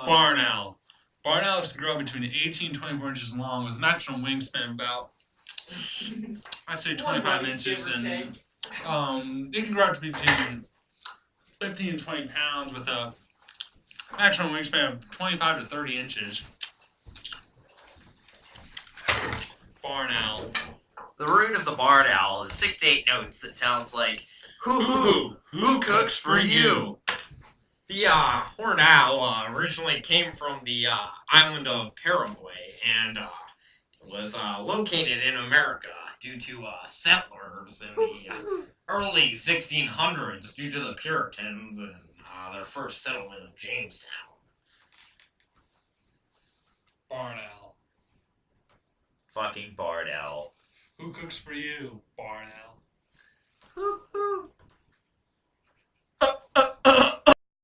Barn owl. Barn owls can grow between 18 and 24 inches long with maximum wingspan about, I'd say 25 inches, and it can grow up to between 15 and 20 pounds with a maximum wingspan of 25 to 30 inches. Barn owl. The root of the barn owl is 6 to 8 notes that sounds like, who cooks for you? The horned owl originally came from the island of Paraguay and was located in America due to settlers in the early 1600s due to the Puritans and their first settlement of Jamestown. Barn owl. Fucking barn owl. Who cooks for you, barn owl?